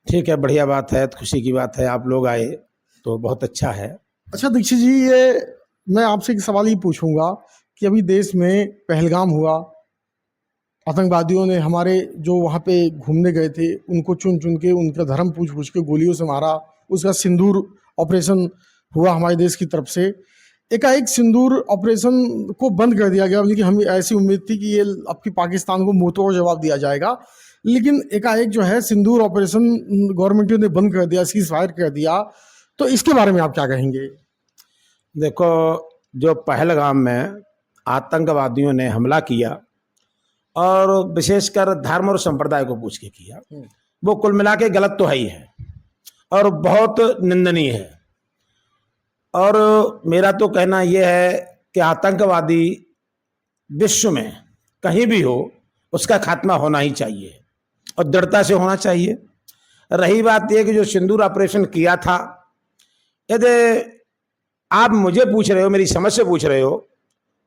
ठीक है, बढ़िया बात है, खुशी की बात है, आप लोग आए तो बहुत अच्छा है। अच्छा दीक्षित जी, ये मैं आपसे एक सवाल ही पूछूंगा कि अभी देश में पहलगाम हुआ, आतंकवादियों ने हमारे जो वहाँ पे घूमने गए थे उनको चुन चुन के उनका धर्म पूछ पूछ के गोलियों से मारा। उसका सिंदूर ऑपरेशन हुआ हमारे देश की तरफ से। एकाएक सिंदूर ऑपरेशन को बंद कर दिया गया, बल्कि हमें ऐसी उम्मीद थी कि ये आपकी पाकिस्तान को मुंहतोड़ जवाब दिया जाएगा, लेकिन एकाएक जो है सिंदूर ऑपरेशन गवर्नमेंट ने बंद कर दिया, सीज फायर कर दिया। तो इसके बारे में आप क्या कहेंगे? देखो, जो पहलगाम में आतंकवादियों ने हमला किया और विशेषकर धर्म और संप्रदाय को पूछ के किया, वो कुल मिला के गलत तो है ही है और बहुत निंदनीय है। और मेरा तो कहना यह है कि आतंकवादी विश्व में कहीं भी हो उसका खात्मा होना ही चाहिए और दृढ़ता से होना चाहिए। रही बात यह कि जो सिंदूर ऑपरेशन किया था, यदि आप मुझे पूछ रहे हो, मेरी समझ से पूछ रहे हो,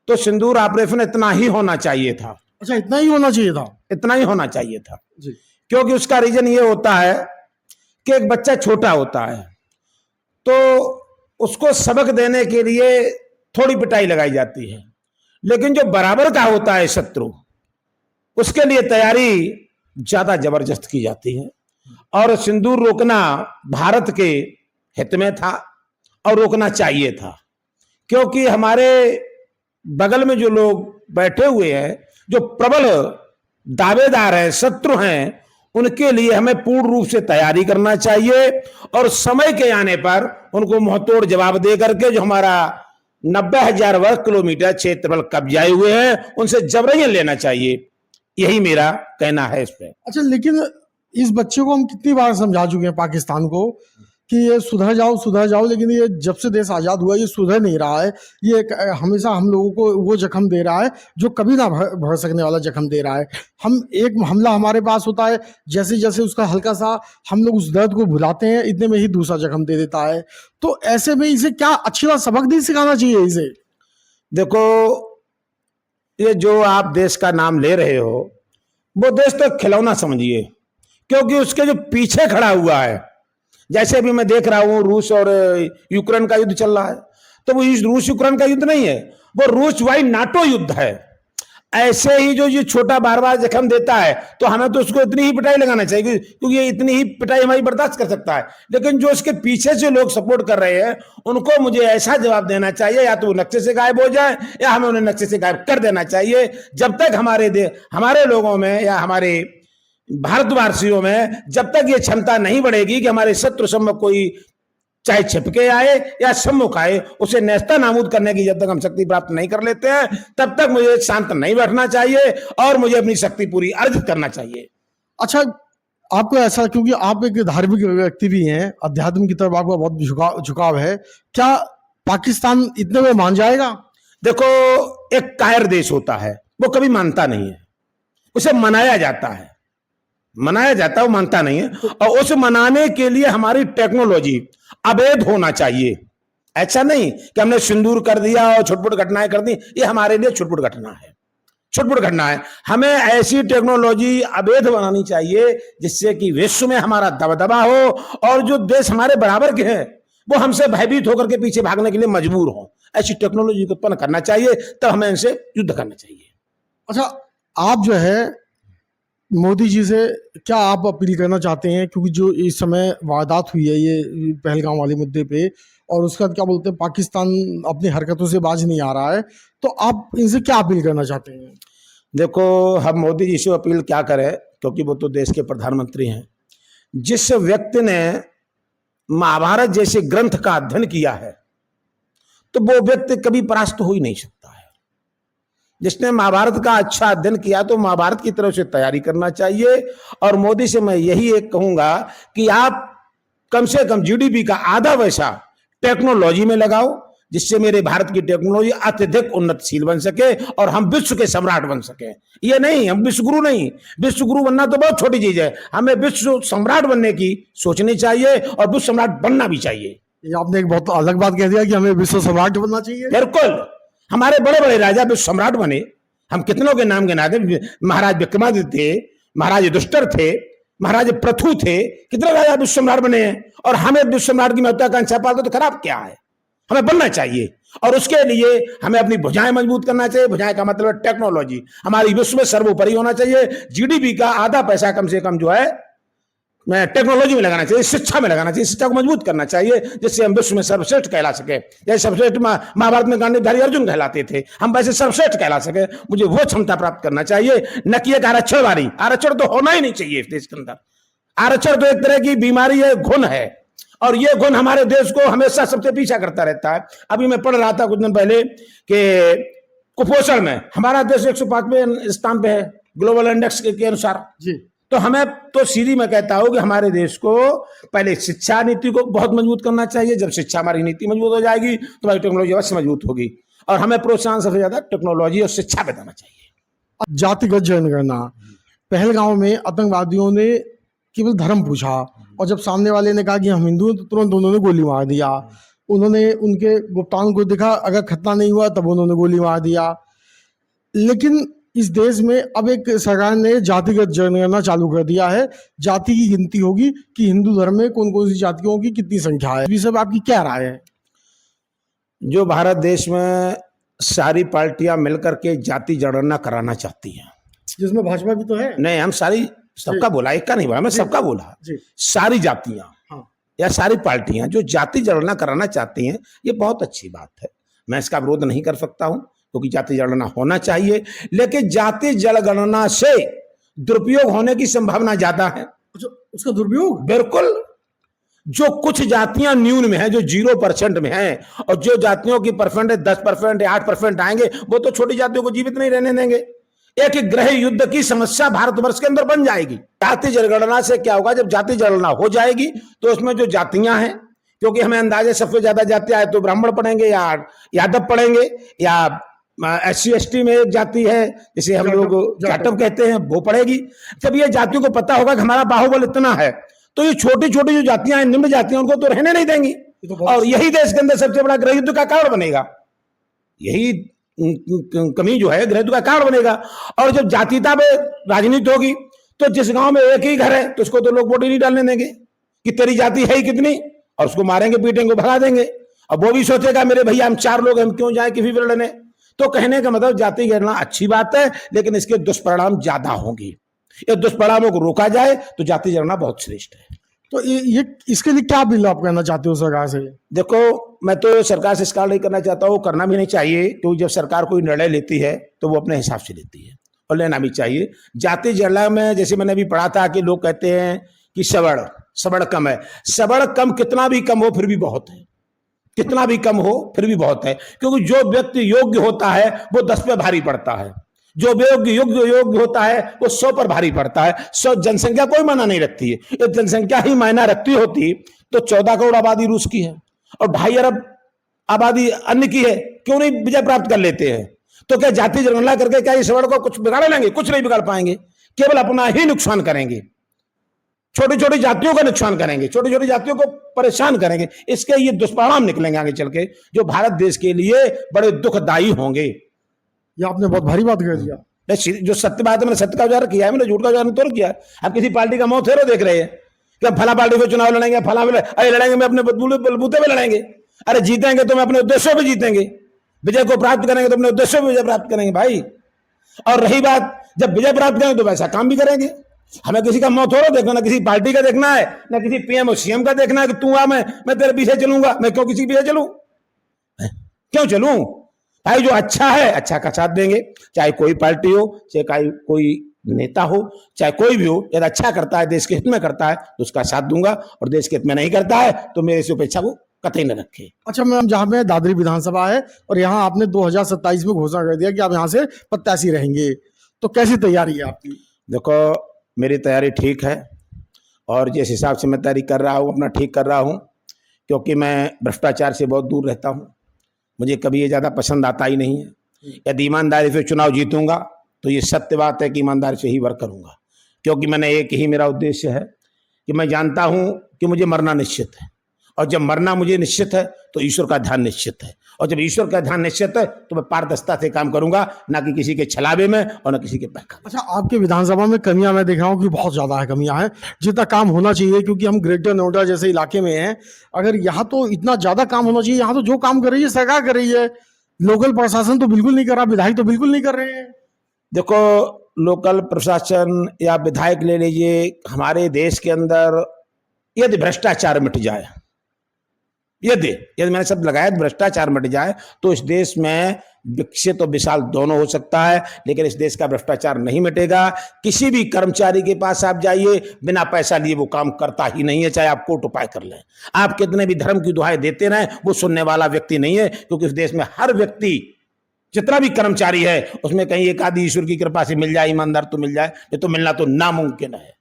तो सिंदूर ऑपरेशन इतना ही होना चाहिए था। अच्छा, इतना ही होना चाहिए था? इतना ही होना चाहिए था जी। क्योंकि उसका रीजन ये होता है कि एक बच्चा छोटा होता है तो उसको सबक देने के लिए थोड़ी पिटाई लगाई जाती है, लेकिन जो बराबर का होता है शत्रु, उसके लिए तैयारी ज्यादा जबरदस्त की जाती है। और सिंदूर रोकना भारत के हित में था और रोकना चाहिए था, क्योंकि हमारे बगल में जो लोग बैठे हुए हैं, जो प्रबल दावेदार हैं, शत्रु हैं, उनके लिए हमें पूर्ण रूप से तैयारी करना चाहिए और समय के आने पर उनको मुंहतोड़ जवाब दे करके जो हमारा 90,000 वर्ग किलोमीटर क्षेत्रफल कब्जाए हुए हैं उनसे जबरन लेना चाहिए। यही मेरा कहना है इस पे। अच्छा, लेकिन इस बच्चे को हम कितनी बार समझा चुके हैं पाकिस्तान को कि ये सुधर जाओ, लेकिन ये जब से देश आज़ाद हुआ ये सुधर नहीं रहा है। ये हमेशा हम लोगों को वो जख्म दे रहा है जो कभी ना भर सकने वाला जख्म दे रहा है। हम एक हमला हमारे पास होता है, जैसे जैसे उसका हल्का सा हम लोग उस दर्द को भुलाते हैं, इतने में ही दूसरा जख्म दे देता है। तो ऐसे में इसे क्या अच्छी बात सबक नहीं सिखाना चाहिए इसे? देखो, ये जो आप देश का नाम ले रहे हो, वो देश तो खिलौना समझिए, क्योंकि उसके जो पीछे खड़ा हुआ है, जैसे अभी मैं देख रहा हूं रूस और यूक्रेन का युद्ध चल रहा है, तो वो रूस यूक्रेन का युद्ध नहीं है, वो रूस वाई नाटो युद्ध है। ऐसे ही जो ये छोटा बार बार जख्म देता है तो हमें तो उसको इतनी ही पिटाई लगाना चाहिए, क्योंकि ये इतनी ही पिटाई हमारी बर्दाश्त कर सकता है। लेकिन जो इसके पीछे से लोग सपोर्ट कर रहे हैं उनको मुझे ऐसा जवाब देना चाहिए, या तो वो नक्शे से गायब हो जाए या हमें उन्हें नक्शे से गायब कर देना चाहिए। जब तक हमारे लोगों में या हमारे भारतवासियों में जब तक ये क्षमता नहीं बढ़ेगी कि हमारे शत्रु सम्मुख कोई चाहे छिपके आए या सम्मुख आए उसे नेस्ता नाबूद करने की जब तक हम शक्ति प्राप्त नहीं कर लेते हैं, तब तक मुझे शांत नहीं बैठना चाहिए और मुझे अपनी शक्ति पूरी अर्जित करना चाहिए। अच्छा, आपको ऐसा, क्योंकि आप एक धार्मिक व्यक्ति भी हैं, अध्यात्म की तरफ आपका बहुत झुकाव है, क्या पाकिस्तान इतने में मान जाएगा? देखो, एक कायर देश होता है, वो कभी मानता नहीं है, उसे मनाया जाता है, वो मानता नहीं है। और उस मनाने के लिए हमारी टेक्नोलॉजी अवैध होना चाहिए। ऐसा नहीं कि हमने सिंदूर कर दिया और छुटपुट घटनाएं कर दी, ये हमारे लिए छुटपुट घटना है। हमें ऐसी टेक्नोलॉजी अवैध बनानी चाहिए जिससे कि विश्व में हमारा दबदबा हो और जो देश हमारे बराबर के हैं वो हमसे भयभीत होकर के पीछे भागने के लिए मजबूर हो। ऐसी टेक्नोलॉजी को उत्पन्न करना चाहिए, तब हमें इनसे युद्ध करना चाहिए। अच्छा, आप जो है मोदी जी से क्या आप अपील करना चाहते हैं, क्योंकि जो इस समय वारदात हुई है ये पहलगाम वाले मुद्दे पे, और उसका क्या बोलते हैं पाकिस्तान अपनी हरकतों से बाज नहीं आ रहा है, तो आप इनसे क्या अपील करना चाहते हैं? देखो, हम मोदी जी से अपील क्या करें, क्योंकि वो तो देश के प्रधानमंत्री हैं। जिस व्यक्ति ने महाभारत जैसे ग्रंथ का अध्ययन किया है तो वो व्यक्ति कभी परास्त हो ही नहीं सकता है। जिसने महाभारत का अच्छा अध्ययन किया तो महाभारत की तरफ से तैयारी करना चाहिए। और मोदी से मैं यही एक कहूंगा कि आप कम से कम जीडीपी का आधा पैसा टेक्नोलॉजी में लगाओ, जिससे मेरे भारत की टेक्नोलॉजी अत्यधिक उन्नतशील बन सके और हम विश्व के सम्राट बन सके। ये नहीं, हम विश्वगुरु नहीं, विश्वगुरु बनना तो बहुत छोटी चीज है, हमें विश्व सम्राट बनने की सोचनी चाहिए और विश्व सम्राट बनना भी चाहिए। ये आपने एक बहुत अलग बात कह दिया कि हमें विश्व सम्राट बनना चाहिए। बिल्कुल, हमारे बड़े बड़े राजा विश्व सम्राट बने, हम कितनों के नाम गिना दे। महाराज विक्रमादित्य थे, महाराज युधिष्ठिर थे, महाराज प्रथु थे, कितने राजा विश्व सम्राट बने हैं, और हमें विश्व सम्राट की महत्वाकांक्षा पालते तो खराब क्या है? हमें बनना चाहिए, और उसके लिए हमें अपनी भुजाएं मजबूत करना चाहिए। भुजाएं का मतलब है टेक्नोलॉजी, हमारी विश्व में सर्वोपरि होना चाहिए। जीडीपी का आधा पैसा कम से कम जो है मैं टेक्नोलॉजी में लगाना चाहिए, शिक्षा में लगाना चाहिए, शिक्षा को मजबूत करना चाहिए, जिससे हम विश्व में सर्वश्रेष्ठ कहला सके। जैसे सर्वश्रेष्ठ महाभारत में गांडीवधारी अर्जुन कहलाते थे, हम वैसे सर्वश्रेष्ठ कहला सके। मुझे वो क्षमता प्राप्त करना चाहिए, न कि एक आरक्षणवादी। आरक्षण तो होना ही नहीं चाहिए इस देश के अंदर। आरक्षण तो एक तरह की बीमारी है, गुण है, और ये गुण हमारे देश को हमेशा सबसे पीछा करता रहता है। अभी मैं पढ़ रहा था कुछ दिन पहले कि कुपोषण में हमारा देश 105वें स्थान पे है ग्लोबल इंडेक्स के अनुसार जी। तो हमें तो सीधी मैं कहता हूं कि हमारे देश को पहले शिक्षा नीति को बहुत मजबूत करना चाहिए। जब शिक्षा हमारी नीति मजबूत हो जाएगी तो हमारी टेक्नोलॉजी अवश्य मजबूत होगी, और हमें प्रोत्साहन सबसे ज्यादा टेक्नोलॉजी और शिक्षा पे देना चाहिए। जातिगत जनगणना, पहलगांव में आतंकवादियों ने केवल धर्म पूछा, और जब सामने वाले ने कहा कि हम हिंदू हैं तो तुरंत उन्होंने गोली मार दिया। उन्होंने उनके गुप्तांग को देखा, अगर खतना नहीं हुआ तब उन्होंने गोली मार दिया। लेकिन इस देश में अब एक सरकार ने जातिगत जनगणना चालू कर दिया है। जाति की गिनती होगी कि हिंदू धर्म में कौन कौन सी जातियों की कितनी संख्या है। इस सब आपकी क्या राय है? जो भारत देश में सारी पार्टियां मिलकर के जाति जनगणना कराना चाहती हैं, जिसमें भाजपा भी तो है। नहीं, हम सारी सबका बोला, एक का नहीं बोला, मैं सबका बोला। सारी जातियां या सारी पार्टियां जो जाति जनगणना कराना चाहती हैं, ये बहुत अच्छी बात है। मैं इसका विरोध नहीं कर सकता हूं, क्योंकि जाति जनगणना होना चाहिए, लेकिन जाति जनगणना से दुरुपयोग होने की संभावना ज्यादा है। उसका दुरुपयोग बिल्कुल, जो कुछ जातियां न्यून में है, जो 0% में है, और जो जातियों की परसेंटेज 10% या 8% आएंगे, वो तो छोटी जातियों को जीवित नहीं रहने देंगे। एक गृह युद्ध की समस्या भारतवर्ष के अंदर बन जाएगी। जाति जनगणना से क्या होगा? जब जाति जनगणना हो जाएगी तो उसमें जो जातियां हैं, क्योंकि हमें अंदाजे सबसे ज्यादा जातियां है तो ब्राह्मण पढ़ेंगे या यादव पढ़ेंगे, या SC/ST में एक जाति है जिसे हम लोग जाटव कहते हैं, वो पढ़ेगी। जब ये जातियों को पता होगा कि हमारा बाहुबल इतना है, तो ये छोटी छोटी जो जातियां हैं, निम्न जातियां, उनको तो रहने नहीं देंगी, और यही देश के अंदर सबसे बड़ा गृह युद्ध का कारण बनेगा। यही कमी जो है गृह युद्ध का कारण बनेगा। और जब जातीयता में राजनीति होगी तो जिस गांव में एक ही घर है तो उसको तो लोग वोट ही नहीं डालने देंगे कि तेरी जाति है ही कितनी, और उसको मारेंगे, पीटेंगे, भगा देंगे। अब वो भी सोचेगा मेरे भैया हम 4 लोग, हम क्यों जाए किसी भी लड़ने। तो कहने का मतलब जाति गणना अच्छी बात है, लेकिन इसके दुष्परिणाम ज्यादा होंगे। ये दुष्परिणामों को रोका जाए तो जाति गणना बहुत श्रेष्ठ है। तो ये इसके लिए क्या बिल आप कहना चाहते हो सरकार से? देखो, मैं तो सरकार से इसका नहीं करना चाहता हूँ, करना भी नहीं चाहिए, क्योंकि जब सरकार कोई निर्णय लेती है तो वो अपने हिसाब से लेती है, और लेना भी चाहिए। जाति जनगणना में जैसे मैंने अभी पढ़ा था कि लोग कहते हैं कि सवर्ण कम है। सवर्ण कम कितना भी कम हो फिर भी बहुत है, कितना भी कम हो फिर भी बहुत है, क्योंकि जो व्यक्ति योग्य होता है वो 10 पे भारी पड़ता है, जो योग्य होता है वो 100 पर भारी पड़ता है। 100 जनसंख्या कोई मायना नहीं रखती है। ये जनसंख्या ही मायना रखती होती तो 14 करोड़ आबादी रूस की है और 2.5 अरब आबादी अन्य की है, क्यों नहीं विजय प्राप्त कर लेते हैं? तो क्या जाति जनगणना करके क्या इस वर्ग को कुछ बिगाड़ लेंगे? कुछ नहीं बिगाड़ पाएंगे, केवल अपना ही नुकसान करेंगे, छोटी छोटी जातियों का नुकसान करेंगे, छोटी छोटी जातियों को परेशान करेंगे। इसके ये दुष्परिणाम निकलेंगे आगे चल के, जो भारत देश के लिए बड़े दुखदायी होंगे। ये आपने बहुत भारी बात कर दिया। जो सत्य बात है, मैंने सत्य का उजागर किया है, मैंने झूठ का उजागर तो किया है। आप किसी पार्टी का मुंह फेरो देख रहे हैं कि हम फला पार्टी को चुनाव लड़ेंगे, फला अरे लड़ेंगे, मैं अपने बलबूते पे लड़ेंगे। अरे जीतेंगे तो मैं अपने उद्देश्यों पे जीतेंगे, विजय को प्राप्त करेंगे तो अपने उद्देश्यों पे विजय प्राप्त करेंगे भाई। और रही बात, जब विजय प्राप्त करेंगे तो वैसा काम भी करेंगे। हमें किसी का मुंह थोड़ा देखना, ना किसी पार्टी का देखना है, ना किसी PM और CM का देखना है कि तू आ मैं तेरे पीछे चलूंगा। मैं क्यों किसी के पीछे चलूं? क्यों चलूं भाई? जो अच्छा है अच्छा का साथ देंगे, चाहे कोई पार्टी हो, चाहे कोई नेता हो, चाहे कोई भी हो। यदि अच्छा करता है, देश के हित में करता है तो उसका साथ दूंगा, और देश के हित में नहीं करता है तो मेरे से उपेक्षा को कतई न रखे। अच्छा मैम, जहाँ पे दादरी विधानसभा है और यहाँ आपने 2027 में घोषणा कर दिया कि आप यहाँ से प्रत्याशी रहेंगे, तो कैसी तैयारी है आपकी? देखो, मेरी तैयारी ठीक है, और जिस हिसाब से मैं तैयारी कर रहा हूँ अपना ठीक कर रहा हूँ, क्योंकि मैं भ्रष्टाचार से बहुत दूर रहता हूँ। मुझे कभी ये ज़्यादा पसंद आता ही नहीं है। यदि ईमानदारी से चुनाव जीतूंगा तो ये सत्य बात है कि ईमानदारी से ही वर्क करूंगा, क्योंकि मैंने एक ही मेरा उद्देश्य है कि मैं जानता हूं कि मुझे मरना निश्चित है, और जब मरना मुझे निश्चित है तो ईश्वर का ध्यान निश्चित है, और जब ईश्वर का ध्यान निश्चित है तो मैं पारदर्शिता से काम करूंगा, ना कि किसी के छलावे में और ना किसी के पैखा में। अच्छा, आपके विधानसभा में कमियां मैं देख रहा हूँ कि बहुत ज़्यादा है कमियां हैं, जितना काम होना चाहिए, क्योंकि हम ग्रेटर नोएडा जैसे इलाके में हैं। अगर यहाँ तो इतना ज़्यादा काम होना चाहिए, यहाँ तो जो काम कर रही है सरकार कर रही है, लोकल प्रशासन तो बिल्कुल नहीं कर रहा, विधायक तो बिल्कुल नहीं कर रहे हैं। देखो, लोकल प्रशासन या विधायक ले लीजिए, हमारे देश के अंदर यदि भ्रष्टाचार मिट जाए, यदि मैंने शब्द लगाया भ्रष्टाचार मिट जाए, तो इस देश में विकसित और विशाल दोनों हो सकता है। लेकिन इस देश का भ्रष्टाचार नहीं मिटेगा। किसी भी कर्मचारी के पास आप जाइए, बिना पैसा लिए वो काम करता ही नहीं है, चाहे आप कोर्ट उपाय कर लें। आप कितने भी धर्म की दुहाई देते रहें, वो सुनने वाला व्यक्ति नहीं है, क्योंकि इस देश में हर व्यक्ति, जितना भी कर्मचारी है, उसमें कहीं एक आदि ईश्वर की कृपा से मिल जाए, ईमानदार तो मिल जाए, ये तो मिलना तो नामुमकिन है।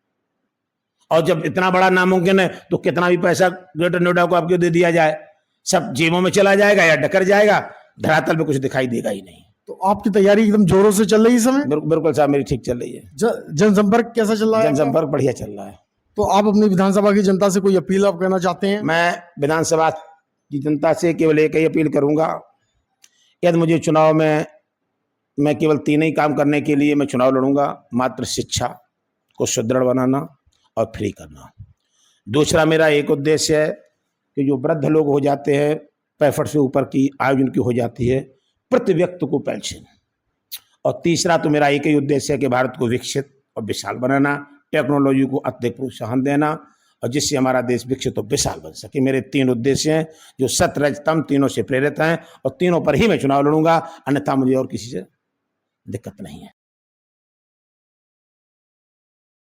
और जब इतना बड़ा नामुमकिन है तो कितना भी पैसा ग्रेटर नोएडा को आपको दे दिया जाए, सब जेबों में चला जाएगा या डकर जाएगा, धरातल पे कुछ दिखाई देगा ही नहीं। तो आपकी तैयारी एकदम जोरों से चल रही है इस समय? बिल्कुल साहब, मेरी ठीक चल रही है। जनसंपर्क कैसा चल रहा है? जनसंपर्क बढ़िया चल रहा है। तो आप अपनी विधानसभा की जनता से कोई अपील आप करना चाहते हैं? मैं विधानसभा की जनता से केवल एक ही अपील करूंगा, यदि मुझे चुनाव में, मैं केवल 3 ही काम करने के लिए मैं चुनाव लड़ूंगा। मात्र शिक्षा को सुदृढ़ बनाना और फ्री करना। दूसरा मेरा एक उद्देश्य है कि जो वृद्ध लोग हो जाते हैं, 65 से ऊपर की आयु जिनकी हो जाती है, प्रति व्यक्ति को पेंशन। और तीसरा तो मेरा एक ही उद्देश्य है कि भारत को विकसित और विशाल बनाना, टेक्नोलॉजी को अत्यधिक प्रोत्साहन देना, और जिससे हमारा देश विकसित और विशाल बन सके। मेरे 3 उद्देश्य हैं जो सतरजतम, तीनों से प्रेरित हैं, और तीनों पर ही मैं चुनाव लड़ूंगा, अन्यथा मुझे और किसी से दिक्कत नहीं है।